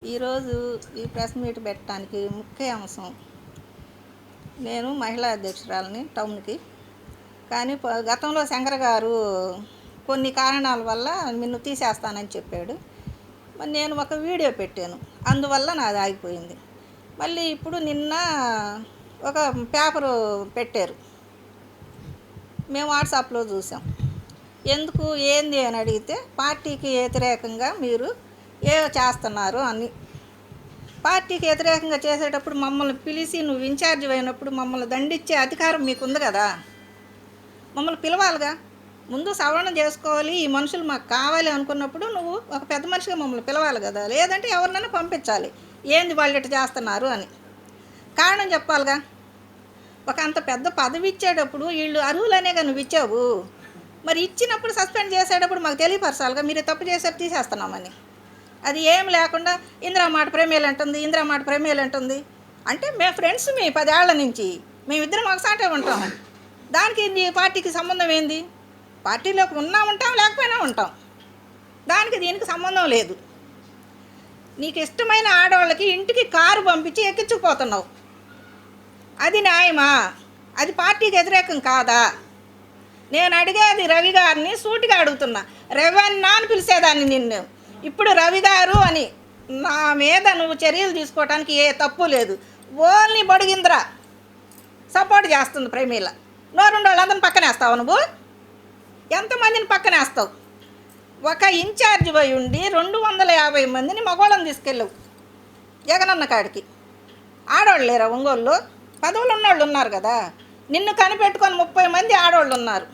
ఈరోజు ఈ press meet పెట్టడానికి ముఖ్య అంశం, నేను మహిళా అధ్యక్షురాలని టౌన్కి. కానీ గతంలో శంకర్ గారు కొన్ని కారణాల వల్ల నిన్ను తీసేస్తానని చెప్పాడు. మరి నేను ఒక వీడియో పెట్టాను, అందువల్ల నాది ఆగిపోయింది. మళ్ళీ ఇప్పుడు నిన్న ఒక పేపరు పెట్టారు, మేము వాట్సాప్లో చూసాం. ఎందుకు ఏంది అని అడిగితే పార్టీకి వ్యతిరేకంగా మీరు చేస్తున్నారు అని. పార్టీకి వ్యతిరేకంగా చేసేటప్పుడు మమ్మల్ని పిలిచి నువ్వు ఇన్ఛార్జ్ అయినప్పుడు మమ్మల్ని దండించే అధికారం మీకుంది కదా, మమ్మల్ని పిలవాలిగా. ముందు సవరణ చేసుకోవాలి, ఈ మనుషులు మాకు కావాలి అనుకున్నప్పుడు నువ్వు ఒక పెద్ద మనిషిగా మమ్మల్ని పిలవాలి కదా, లేదంటే ఎవరినైనా పంపించాలి. ఏంది వాళ్ళు ఇట్లా చేస్తున్నారు అని కారణం చెప్పాలిగా. ఒక అంత పెద్ద పదవి ఇచ్చేటప్పుడు వీళ్ళు అర్హులనేగా నువ్వు ఇచ్చావు, మరి ఇచ్చినప్పుడు సస్పెండ్ చేసేటప్పుడు మాకు తెలియపరచాలిగా. మీరు తప్పు చేసారు తీసేస్తున్నామని. అది ఏం లేకుండా ఇందిరా మాట ప్రేమేలు అంటుంది, ఇందిరా మాట ప్రేమేలు అంటుంది. అంటే మేము ఫ్రెండ్స్, మీ 10 ఏళ్ల నుంచి మేమిద్దరం ఒకసాటే ఉంటాం. దానికి నీ పార్టీకి సంబంధం ఏంది? పార్టీలోకి ఉన్నా ఉంటాం, లేకపోయినా ఉంటాం. దానికి దీనికి సంబంధం లేదు. నీకు ఇష్టమైన ఆడవాళ్ళకి ఇంటికి కారు పంపించి ఎక్కించుకుపోతున్నావు, అది న్యాయమా? అది పార్టీకి వ్యతిరేకం కాదా? నేను అడిగేది రవి గారిని సూటిగా అడుగుతున్నా. రవన్నా అని పిలిచేదాన్ని నిన్ను, ఇప్పుడు రవి గారు అని. నా మీద నువ్వు చర్యలు తీసుకోవడానికి ఏ తప్పు లేదు. ఓన్లీ బడుగింద్ర సపోర్ట్ చేస్తుంది ప్రేమీల. నోరుండి వాళ్ళందరిని పక్కనేస్తావు నువ్వు. ఎంతమందిని పక్కనేస్తావు? ఒక ఇన్ఛార్జ్ పోయి ఉండి 250 మందిని మగవాళ్ళని తీసుకెళ్ళవు జగనన్న కాడికి. ఆడవాళ్ళు లేరా ఒంగోళ్ళు? పదవులు ఉన్నవాళ్ళు ఉన్నారు కదా. నిన్ను కనిపెట్టుకొని 30 మంది ఆడవాళ్ళు ఉన్నారు.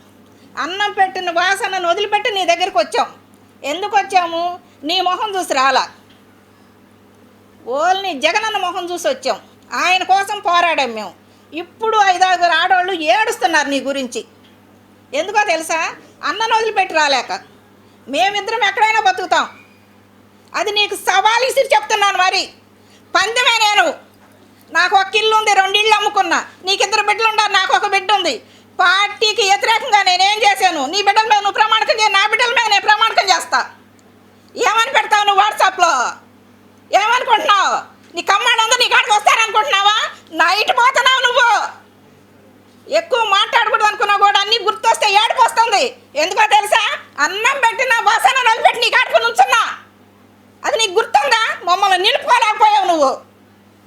అన్నం పెట్టిన వాసనను వదిలిపెట్టి నీ దగ్గరికి వచ్చాం. ఎందుకు వచ్చాము? నీ మొహం చూసి రాలా, ఓన్లీ జగనన్న మొహం చూసి వచ్చాం. ఆయన కోసం పోరాడాం మేము. ఇప్పుడు 5-6 ఆడవాళ్ళు ఏడుస్తున్నారు నీ గురించి. ఎందుకో తెలుసా? అన్నను వదిలిపెట్టి రాలేక. మేమిద్దరం ఎక్కడైనా బతుకుతాం. అది నీకు సవాల్ ఇసిరి చెప్తున్నాను. మరి పందెమే నేను. నాకు ఒక ఇల్లు ఉంది, 2 ఇళ్ళు అమ్ముకున్నా. నీకు 2 బిడ్డలు ఉన్నారు, నాకు ఒక బిడ్డ ఉంది. పార్టీకి వ్యతిరేకంగా నేనేం చేశాను? నీ బిడ్డల మీద నువ్వు ప్రమాణకం చేయ, నా బిడ్డల మీద నేను ప్రమాణకం చేస్తా. ఏమని పెడతావు నువ్వు వాట్సాప్లో? ఏమనుకుంటున్నావు? నీ కమ్మాళ్ళందరూ నీ కాడికి వస్తారనుకుంటున్నావా? నైట్ పోతున్నావు నువ్వు. ఎక్కువ మాట్లాడకూడదు అనుకున్నావు కూడా అన్నీ గుర్తొస్తే ఏడుపు వస్తుంది. ఎందుకో తెలుసా? అన్నం పెట్టిన వాసన నలిపెట్టి నీ కాడికి నుంచున్నా. అది నీకు గుర్తుందా? మమ్మల్ని నిలుపుకోలేకపోయావు నువ్వు.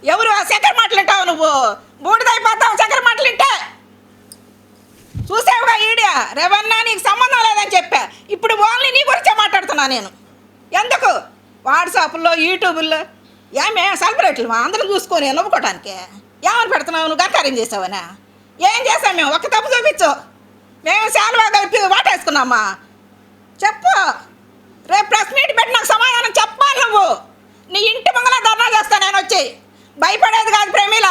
ఎవరు ఆ చక్కెర మాటలుంటావు నువ్వు? బూడిదైపోతావు చక్కెర మాటలుంటే. చూసావుగా ఈడియా, రేవన్నా నీకు సంబంధం లేదని చెప్పా. ఇప్పుడు ఓన్లీ నీ గురించే మాట్లాడుతున్నా నేను. ఎందుకు? వాట్సాప్లో, యూట్యూబ్లో ఏమే సెలబ్రిటీలు అందరం చూసుకొని నవ్వుకోవటానికి ఏమని పెడుతున్నావు? నువ్వు గర్కార్యం చేసావనా? ఏం చేసావు మేము? ఒక్క తప్పు చూపించు. మేము శాలువాగా వాటేసుకున్నామా? చెప్పు. రేపు ప్రెస్ మీట్ పెట్టి నాకు సమాధానం చెప్పాలి నువ్వు. నీ ఇంటి ముంగల ధర్నా చేస్తా నేను వచ్చి. భయపడేది కాదు ప్రేమిల.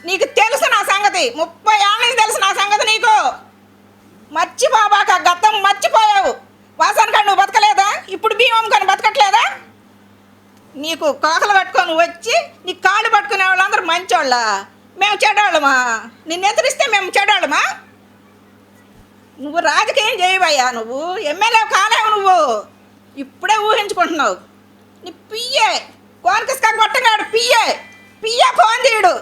నీకు తెలుసు నా సంగతి, 30 ఏళ్ళ నుంచి తెలుసు నా సంగతి నీకు. మర్చిపోబాక, గతం మర్చిపోయావు. వాసన కాడ నువ్వు బతకలేదా? ఇప్పుడు భీమం కానీ బతకట్లేదా? నీకు కోకలు కట్టుకొని వచ్చి నీ కాళ్ళు పట్టుకునే వాళ్ళందరూ మంచోళ్ళ, మేము చెడ్డోళ్ళమా? నిన్ను ఎదిరిస్తే మేము చెడ్డోళ్ళమా? నువ్వు రాజకీయం చేయవయ్యా, నువ్వు ఎమ్మెల్యే కాలేవు నువ్వు. ఇప్పుడే ఊహించుకుంటున్నావు. నీ పియ్యే కోనకిస్కా కొట్టగాడు, పియ్యే ఫోన్ తీయడు.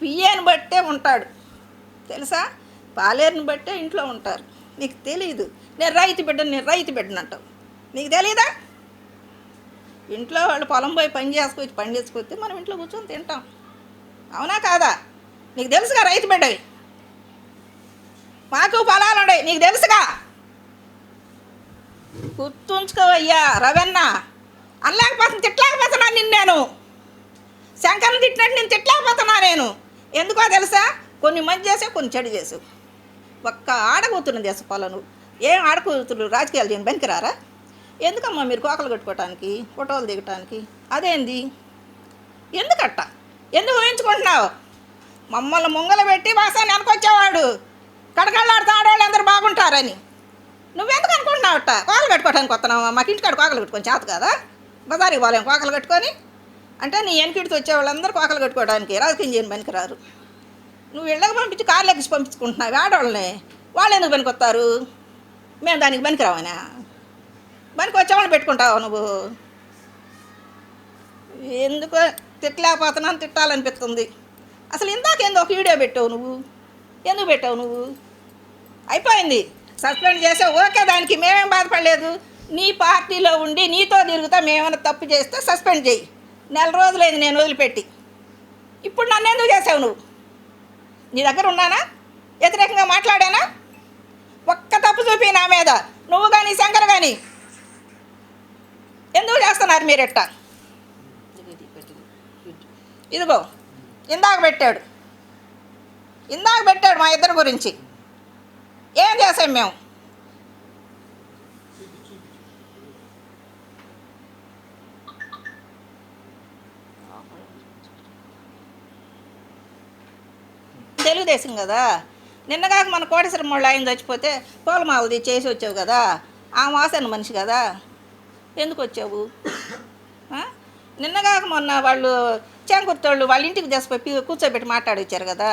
పియ్యని బట్టే ఉంటాడు తెలుసా? పాలేరుని బట్టే ఇంట్లో ఉంటారు. నీకు తెలీదు. నేను రైతు బిడ్డను అంటావు. నీకు తెలీదా? ఇంట్లో వాళ్ళు పొలం పోయి పండించుకొచ్చి మనం ఇంట్లో కూర్చొని తింటాం. అవునా కాదా? నీకు తెలుసుగా రైతు బిడ్డవి. మాకు పొలాలు ఉన్నాయి, నీకు తెలుసుగా. గుర్తుంచుకోవయ్యా రవన్న. అనలేకపోతున్నా, తిట్టలేకపోతున్నా నిన్ను నేను. శంకర్ని తిట్టినట్టు నేను తిట్టలేకపోతున్నా నేను. ఎందుకో తెలుసా? కొన్ని మంచి చేసావు, కొన్ని చెడు చేసావు. ఒక్క ఆడకూతురుని చేసుకోవాలి నువ్వు. ఏం ఆడకూతురు రాజకీయాలు చేయని పనికిరారా? ఎందుకమ్మా మీరు కోకలు కట్టుకోవటానికి, ఫోటోలు దిగటానికి? అదేంది? ఎందుకట్ట? ఎందుకు ఊహించుకుంటున్నావు? మమ్మల్ని ముంగలు పెట్టి వాసాన్ని అనుకొచ్చేవాడు కడకళ్ళాడుతూ ఆడవాళ్ళు అందరూ బాగుంటారని. నువ్వెందుకు అనుకుంటున్నావట? కోకలు కట్టుకోవటానికి వస్తున్నావా? మాకు ఇంటికాడ కోకలు కట్టుకొని చేత కదా, బజారికి పోలేం కోకలు కట్టుకొని. అంటే నీ వెనకిడితో వచ్చేవాళ్ళందరూ కోకలు కట్టుకోవడానికి రాజకీయం చేయని పనికిరారు. నువ్వు ఇళ్ళకి పంపించి కార్లు ఎక్కించి పంపించుకుంటున్నావు ఆడవాళ్ళని. వాళ్ళు ఎందుకు పనికొస్తారు? మేము దానికి పనికిరావనా? పనికి వచ్చేవాళ్ళని పెట్టుకుంటావు నువ్వు. ఎందుకో తిట్టలేకపోతున్నాను, తిట్టాలనిపిస్తుంది. అసలు ఇందాకేందో ఒక వీడియో పెట్టావు నువ్వు, ఎందుకు పెట్టావు నువ్వు? అయిపోయింది, సస్పెండ్ చేసావు, ఓకే, దానికి మేమేం బాధపడలేదు. నీ పార్టీలో ఉండి నీతో తిరుగుతా మేమైనా తప్పు చేస్తే సస్పెండ్ చేయి. 4 రోజులైంది నేను వదిలిపెట్టి. ఇప్పుడు నన్ను ఎందుకు చేసావు నువ్వు? నీ దగ్గర ఉన్నానా? వ్యతిరేకంగా మాట్లాడానా? ఒక్క తప్పు చూపి నా మీద, నువ్వు కానీ శంకర్ కానీ. ఎందుకు చేస్తున్నారు మీరెట్ట? ఇదిగో ఇందాక పెట్టాడు మా ఇద్దరి గురించి. ఏం చేసాం మేము? తెలుగుదేశం కదా. నిన్నగాక మన కోటేశ్వరం వాళ్ళు ఆయన చచ్చిపోతే పూలమాలది చేసి వచ్చావు కదా, ఆ వాసన మనిషి కదా, ఎందుకు వచ్చావు? నిన్నగాక మొన్న వాళ్ళు చేంకుర్తోళ్ళు వాళ్ళ ఇంటికి తెసిపోయి కూర్చోబెట్టి మాట్లాడొచ్చారు కదా,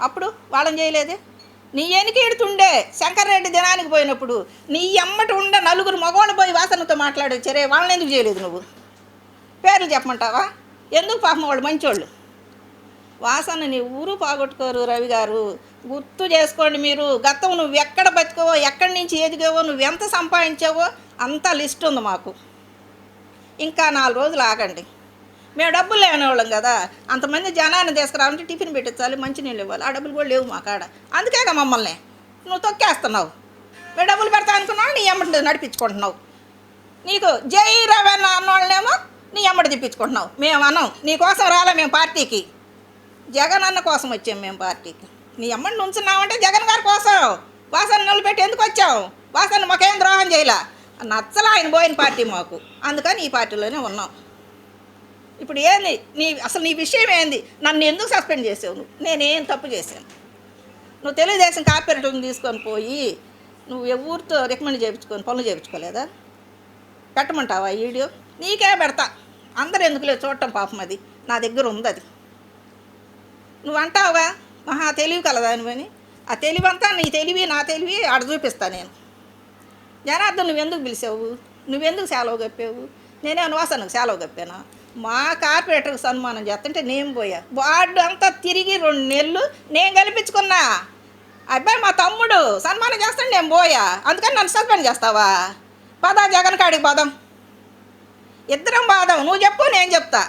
అప్పుడు వాళ్ళని చేయలేదే? నీ ఎనికి ఎడుతుండే శంకర్ రెడ్డి దినానికి పోయినప్పుడు నీ ఎమ్మటి ఉండే 4 మగవాళ్ళు పోయి వాసనతో మాట్లాడొచ్చారే, వాళ్ళని ఎందుకు చేయలేదు నువ్వు? పేర్లు చెప్పమంటావా? ఎందుకు? పాపం వాళ్ళు మంచోళ్ళు. వాసన నీ ఊరు పోగొట్టుకోరు రవి గారు, గుర్తు చేసుకోండి మీరు. గతం నువ్వు ఎక్కడ బతికావో, ఎక్కడి నుంచి ఎదిగావో, నువ్వు ఎంత సంపాదించావో అంత లిస్ట్ ఉంది మాకు. ఇంకా 4 రోజులు ఆగండి. మేము డబ్బులు లేనివాళ్ళం కదా, అంతమంది జనాన్ని తీసుకురావాలంటే టిఫిన్ పెట్టించాలి, మంచినీళ్ళు ఇవ్వాలి, ఆ డబ్బులు కూడా లేవు మా కాడ. అందుకేగా మమ్మల్ని నువ్వు తొక్కేస్తున్నావు. మేము డబ్బులు పెడతా అనుకున్నావు, నీ ఎమ్మటి నడిపించుకుంటున్నావు. నీకు జై రవణ అన్నోళ్ళనేమో నీ ఎమ్మటి తిప్పించుకుంటున్నావు. మేము అన్నాం నీకోసం రాలే మేము పార్టీకి, జగన్ అన్న కోసం వచ్చాం మేము పార్టీకి. నీ అమ్మని నుంచున్నామంటే జగన్ గారి కోసం. వాసన నిలబెట్టి ఎందుకు వచ్చావు? వాసన మాకేం ద్రోహం చేయలే, నచ్చలా ఆయన పోయిన పార్టీ మాకు, అందుకని ఈ పార్టీలోనే ఉన్నాం. ఇప్పుడు ఏంది అసలు నీ విషయం ఏంది? నన్ను ఎందుకు సస్పెండ్ చేసావు నువ్వు? నేనేం తప్పు చేశాను? నువ్వు తెలుగుదేశం కార్పొరేటర్ని తీసుకొని పోయి నువ్వు ఎవరితో రికమెండ్ చేయించుకొని పనులు చేయించుకోలేదా? పెట్టమంటావా ఈ వీడియో? నీకే పెడతా, అందరు ఎందుకులే చూడటం, పాపం అది నా దగ్గర ఉంది. అది నువ్వు అంటావుగా మహా తెలివి కలదానివని, ఆ తెలివంతా నీ తెలివి నా తెలివి ఆడ చూపిస్తా నేను. జనార్దన్ నువ్వెందుకు పిలిచావు? నువ్వెందుకు సెలవు కప్పావు? నేనేమో వాసనకు సెలవు కప్పానా? మా కార్పొరేటర్కి సన్మానం చేస్తుంటే నేను పోయా, వార్డు అంతా తిరిగి 2 నెలలు నేను కల్పించుకున్నా. అబ్బాయి మా తమ్ముడు సన్మానం చేస్తాను, నేను పోయా, అందుకని నన్ను సస్పెండ్ చేస్తావా? పదా జగన్ కాడికి పోదాం, ఇద్దరం బాదాం. నువ్వు చెప్పు, నేను చెప్తా.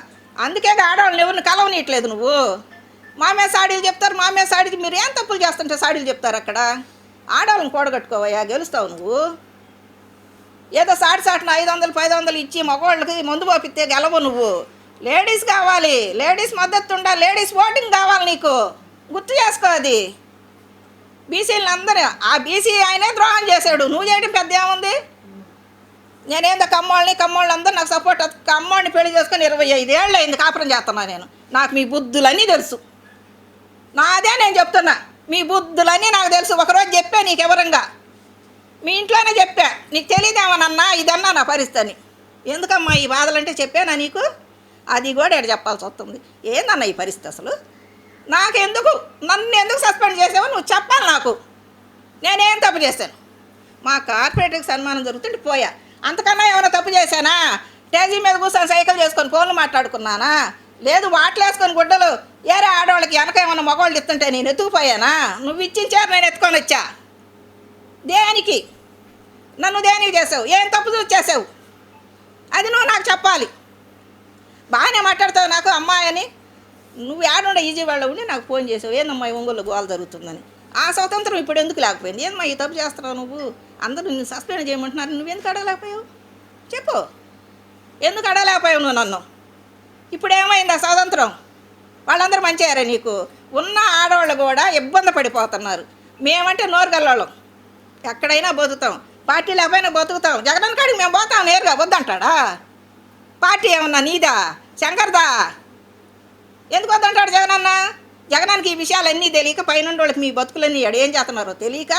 అందుకే ఆడవాళ్ళని ఎవరిని కలవనీయట్లేదు నువ్వు. మామే సాడీలు చెప్తారు, మామే సాడీలు. మీరు ఏం తప్పులు చేస్తుంటే సాడీలు చెప్తారు అక్కడ? ఆడవాళ్ళని కూడగట్టుకోవయ్యా, గెలుస్తావు నువ్వు. ఏదో సాటిన 500-1000 ఇచ్చి మగవాళ్ళకి మందు పంపిస్తే గెలవు నువ్వు. లేడీస్ కావాలి, లేడీస్ మద్దతు ఉండాలి, లేడీస్ ఓటింగ్ కావాలి నీకు, గుర్తు చేసుకో. అది బీసీలను అందరూ, ఆ బీసీ ఆయనే ద్రోహం చేశాడు, నువ్వు చేయడం పెద్ద ఏముంది? నేనేందో కమ్మోళ్ళని అందరూ నాకు సపోర్ట్. కమ్మోడిని పెళ్లి చేసుకొని 25 ఏళ్ళు అయింది కాపురం చేస్తున్నా నేను. నాకు మీ బుద్ధులన్నీ తెలుసు, నాదే నేను చెప్తున్నా. మీ బుద్ధులన్నీ నాకు తెలుసు. ఒకరోజు చెప్పా నీకు వివరంగా, మీ ఇంట్లోనే చెప్పా. నీకు తెలియదేమోనన్నా ఇదన్నా నా పరిస్థితి. ఎందుకమ్మా ఈ బాధలంటే చెప్పానా నీకు? అది కూడా ఎక్కడ చెప్పాల్సి వస్తుంది. ఏందన్నా ఈ పరిస్థితి అసలు? నాకెందుకు, నన్ను ఎందుకు సస్పెండ్ చేసావో నువ్వు చెప్పాలి నాకు. నేనేం తప్పు చేశాను? మా కార్పొరేటర్కి సన్మానం జరుగుతుంటే పోయా, అంతకన్నా ఏమైనా తప్పు చేశానా? స్టేజీ మీద కూర్చొని సైకిల్ చేసుకొని ఫోన్లు మాట్లాడుకున్నానా? లేదు వాటిలు వేసుకొని గుడ్డలు ఏరే ఆడవాళ్ళకి వెనక ఏమన్నా మగవాళ్ళు ఇస్తుంటే నేను ఎత్తుకుపోయానా? నువ్వు ఇచ్చించారు, నేను ఎత్తుకొని వచ్చా. దేనికి? నన్ను దేనికి చేసావు? ఏం తప్పు చూసి చేసావు? అది నువ్వు నాకు చెప్పాలి. బాగానే మాట్లాడతావు నాకు అమ్మాయి అని. నువ్వు ఏడుండే ఈజీ వాళ్ళ ఉండి నాకు ఫోన్ చేసావు, ఏందమ్మా ఈ ఒంగోలు గోల జరుగుతుందని. ఆ స్వతంత్రం ఇప్పుడు ఎందుకు లేకపోయింది? ఏందమ్మా ఈ తప్పు చేస్తున్నావు నువ్వు? అందరూ నిన్ను సస్పెండ్ చేయమంటున్నారు, నువ్వెందుకు అడగలేకపోయావు? చెప్పు, ఎందుకు అడగలేకపోయావు నువ్వు నన్ను? ఇప్పుడు ఏమైంది ఆ స్వాతంత్రం? వాళ్ళందరూ మంచిగారే నీకు. ఉన్న ఆడవాళ్ళు కూడా ఇబ్బంది పడిపోతున్నారు. మేమంటే నోరుగల్లోళ్ళం, ఎక్కడైనా బతుకుతాం, పార్టీ లేకపోయినా బతుకుతాం. జగన్ కాడికి మేము పోతాం నేరుగా, వద్దంటాడా? పార్టీ ఏమన్నా నీదా శంకర్దా? ఎందుకు వద్దంటాడు జగనన్న? జగనానికి ఈ విషయాలన్నీ తెలియక పైన వాళ్ళకి మీ బతుకులన్నీ ఏం చేస్తున్నారో తెలియక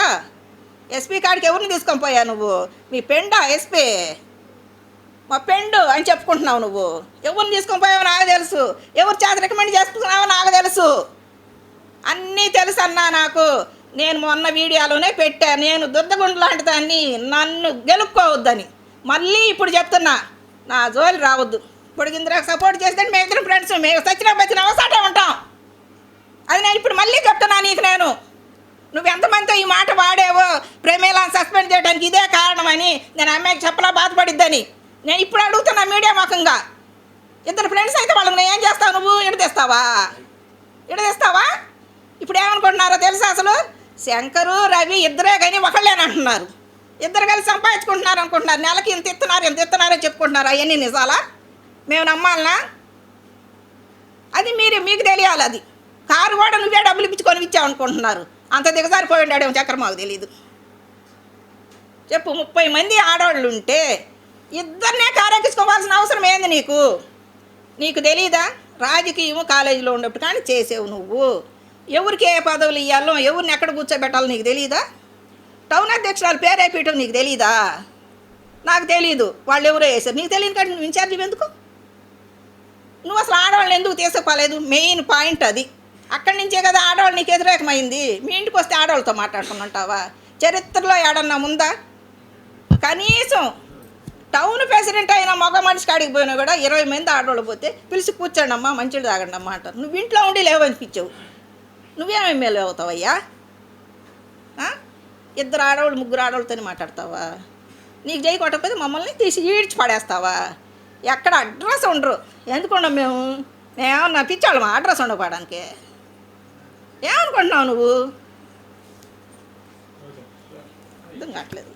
ఎస్పీ కాడికి ఎవరిని తీసుకొని పోయా నువ్వు? మీ పెండా ఎస్పీ, మా పెండు అని చెప్పుకుంటున్నావు నువ్వు. ఎవరిని తీసుకొని పోయావో నాకు తెలుసు, ఎవరు చేత రికమెండ్ చేసుకున్నావో నాకు తెలుసు, అన్నీ తెలుసు అన్నా నాకు. నేను మొన్న వీడియోలోనే పెట్టా, నేను దుద్దగుండు లాంటి దాన్ని, నన్ను గెలుక్కోవద్దని. మళ్ళీ ఇప్పుడు చెప్తున్నా, నా జోలి రావద్దు. పొడిగిందిరాకు సపోర్ట్ చేస్తే మేము ఇద్దరం ఫ్రెండ్స్, మేము సచిన బతిన అవసాటే ఉంటాం. అది నేను ఇప్పుడు మళ్ళీ చెప్తున్నా నీకు. నువ్వు ఎంతమందితో ఈ మాట వాడేవో ప్రేమేలాన్ని సస్పెండ్ చేయడానికి ఇదే కారణమని నేను అమ్మాయికి చెప్పలా బాధపడిద్దని నేను ఇప్పుడు అడుగుతున్నా మీడియా ముఖంగా. ఇద్దరు ఫ్రెండ్స్ అయితే వాళ్ళని నేను ఏం చేస్తావు? నువ్వు ఇడదీస్తావా? ఇప్పుడు ఏమనుకుంటున్నారో తెలుసా? అసలు శంకరు రవి ఇద్దరే కానీ ఒకళ్ళేనంటున్నారు. ఇద్దరు కలిసి సంపాదించుకుంటున్నారు అనుకుంటున్నారు. నెలకి ఇంత ఇస్తున్నారని చెప్పుకుంటున్నారు. అవన్నీ నిజాలా? మేము నమ్మాలనా? అది మీకు తెలియాలి. అది కారు కూడా నువ్వే డబ్బులు ఇప్పించుకొని ఇచ్చావనుకుంటున్నారు. అంత దిగజారిపోయి ఉండాడేమో చక్కెర, మాకు తెలీదు. చెప్పు, 30 మంది ఆడవాళ్ళు ఉంటే ఇద్దరినే కారు ఎక్కించుకోవాల్సిన అవసరం ఏంది నీకు తెలీదా? రాజకీయం కాలేజీలో ఉన్నప్పుడు కానీ చేసేవు నువ్వు. ఎవరికి ఏ పదవులు ఇవ్వాలో, ఎవరిని ఎక్కడ కూర్చోబెట్టాలో నీకు తెలీదా? టౌన్ అధ్యక్షురాలు పేరైపోయటం నీకు తెలీదా? నాకు తెలీదు. వాళ్ళు ఎవరో వేసారు, నీకు తెలియదు కానీ నువ్వు ఇన్ఛార్జి ఎందుకు? నువ్వు అసలు ఆడవాళ్ళని ఎందుకు తీసుకోలేదు? మెయిన్ పాయింట్ అది. అక్కడి నుంచే కదా ఆడవాళ్ళు నీకు వ్యతిరేకమైంది. మీ ఇంటికి వస్తే ఆడవాళ్ళతో మాట్లాడుకుని ఉంటావా? చరిత్రలో ఏడన్నా ముందా? కనీసం టౌన్ ప్రెసిడెంట్ అయిన మగ మనిషి కాడికి పోయినా కూడా 20 మంది ఆడవాళ్ళు పోతే పిలిచి కూర్చోండి అమ్మా, మంచిది తాగండి అమ్మా అంటారు. నువ్వు ఇంట్లో ఉండి లేవనిపించావు. నువ్వేం ఎమ్మెల్యే అవుతావయ్యా? ఇద్దరు ఆడవాళ్ళు, ముగ్గురు ఆడవాళ్ళతోనే మాట్లాడతావా? నీకు చేయి కొట్టకపోతే మమ్మల్ని తీసి ఈడ్చి పడేస్తావా? ఎక్కడ అడ్రస్ ఉండరు. ఎందుకున్నాం మేమేమన్నా పిచ్చాళ్ళమా అడ్రస్ ఉండకపోవడానికి? ఏమనుకుంటున్నావు నువ్వు? అర్థం కావట్లేదు.